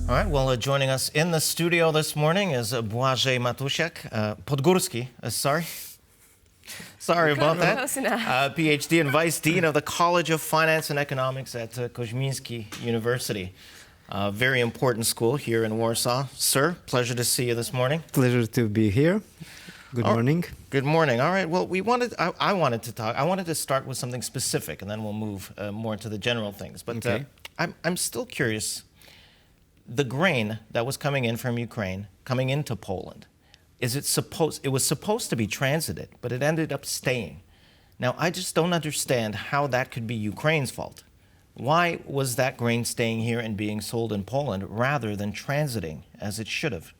All right, well, joining us in the studio this morning is Błażej Podgórski, sorry about that, PhD and Vice Dean of the College of Finance and Economics at Kozminski University. Very important school here in Warsaw. Sir, pleasure to see you this morning. Pleasure to be here. Good morning. Good morning. All right, well, I wanted to start with something specific, and then we'll move more to the general things. But okay. I'm still curious. The grain that was coming in from Ukraine, coming into Poland, it was supposed to be transited, but it ended up staying. Now, I just don't understand how that could be Ukraine's fault. Why was that grain staying here and being sold in Poland rather than transiting as it should have?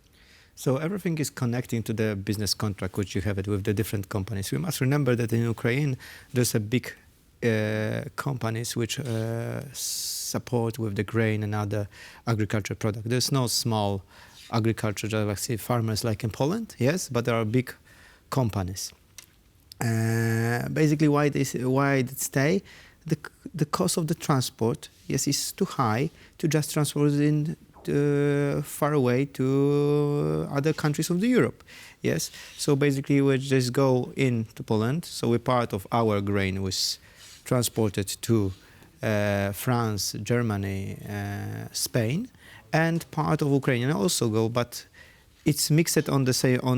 So everything is connecting to the business contract which you have it with the different companies. We must remember that in Ukraine there's a big companies which support with the grain and other agriculture product. There's no small agriculture, like say farmers like in Poland, yes, but there are big companies. Basically, why it stay? The cost of the transport, yes, is too high to just transport it in far away to other countries of the Europe, yes. So basically, we just go into Poland. So we're part of our grain was transported to France, Germany, Spain, and part of Ukraine also go, but it's mixed on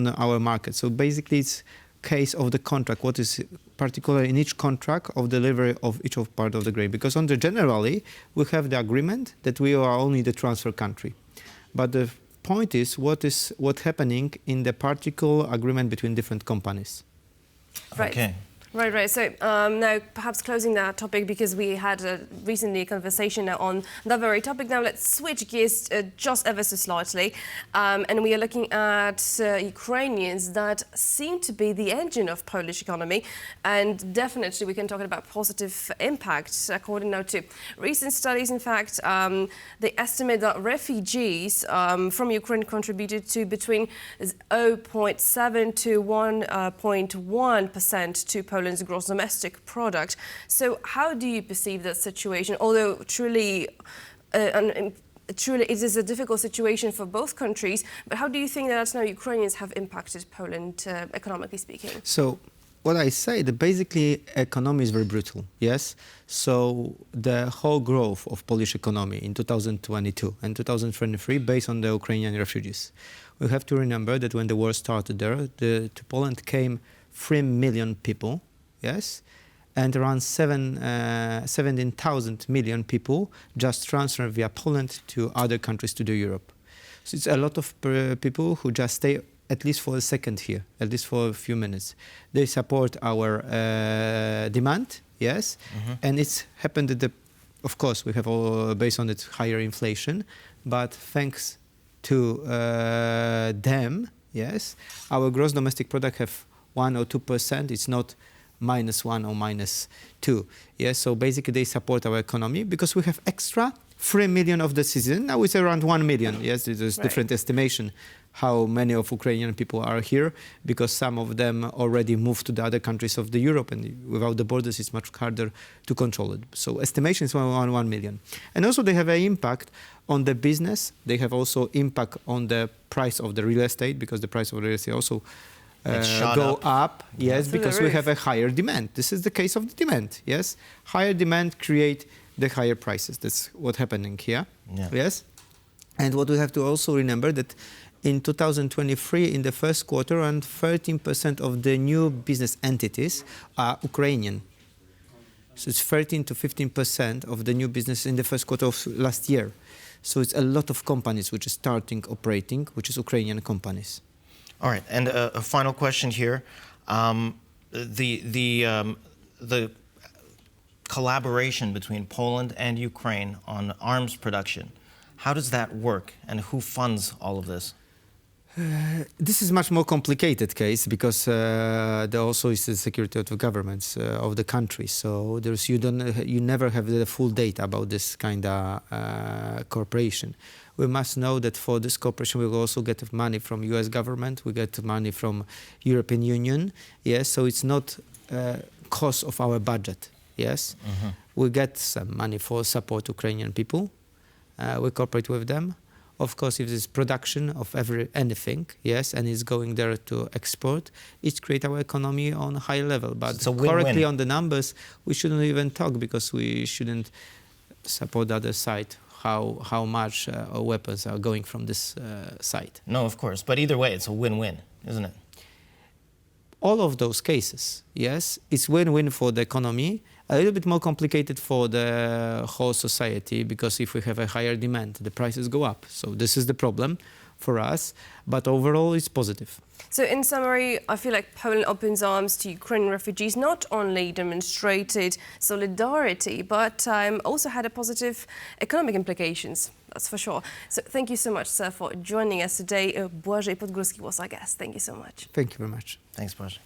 our market. So basically, it's case of the contract. What is particular in each contract of delivery of each of part of the grain? Because generally we have the agreement that we are only the transfer country, but the point is what's happening in the particular agreement between different companies. Right. Okay. Right. So now perhaps closing that topic, because we had recently a conversation on that very topic. Now let's switch gears just ever so slightly. And we are looking at Ukrainians that seem to be the engine of Polish economy. And definitely we can talk about positive impact. According now to recent studies, in fact, they estimate that refugees from Ukraine contributed to between 0.7 to 1.1% to Poland's gross domestic product. So how do you perceive that situation? Although truly it is a difficult situation for both countries, but how do you think that now Ukrainians have impacted Poland, economically speaking? So what I say, that basically economy is very brutal, yes? So the whole growth of Polish economy in 2022 and 2023 based on the Ukrainian refugees. We have to remember that when the war started there, to Poland came 3 million people, yes, and around 17,000 million people just transfer via Poland to other countries to Europe. So it's a lot of people who just stay at least for a second here, at least for a few minutes. They support our demand, yes, and it's happened that, of course, we have all based on it higher inflation, but thanks to them, yes, our gross domestic product have 1 or 2%. It's not -1 or -2. Yes, so basically they support our economy because we have extra 3 million of the season. Now it's around 1 million. Yes, there's different estimation how many of Ukrainian people are here, because some of them already moved to the other countries of the Europe, and without the borders it's much harder to control it. So estimation is 1 million. And also they have an impact on the business. They have also impact on the price of the real estate, because the price of real estate also go up, yes, because we have a higher demand. This is the case of the demand, yes. Higher demand create the higher prices. That's what's happening here, yes. And what we have to also remember that in 2023, in the first quarter, around 13% of the new business entities are Ukrainian. So it's 13 to 15% of the new business in the first quarter of last year. So it's a lot of companies which is starting operating, which is Ukrainian companies. All right, and a final question here. The collaboration between Poland and Ukraine on arms production, how does that work, and who funds all of this? This is much more complicated case, because there also is the security of the governments of the country. So you never have the full data about this kind of cooperation. We must know that for this cooperation we will also get money from U.S. government, we get money from European Union. Yes, so it's not cost of our budget. Yes, we get some money for support Ukrainian people. We cooperate with them. Of course, if there's production of anything, yes, and it's going there to export, it creates our economy on a high level. But It's a win-win. correctly on the numbers, we shouldn't even talk because we shouldn't support the other side. How much weapons are going from this side? No, of course. But either way, it's a win-win, isn't it? All of those cases, yes, it's win-win for the economy, a little bit more complicated for the whole society, because if we have a higher demand, the prices go up. So this is the problem for us, but overall it's positive. So in summary, I feel like Poland opens arms to Ukrainian refugees, not only demonstrated solidarity, but also had a positive economic implications, that's for sure. So thank you so much, sir, for joining us today. Błażej Podgórski was our guest. Thank you so much. Thank you very much. Thanks, Błażej.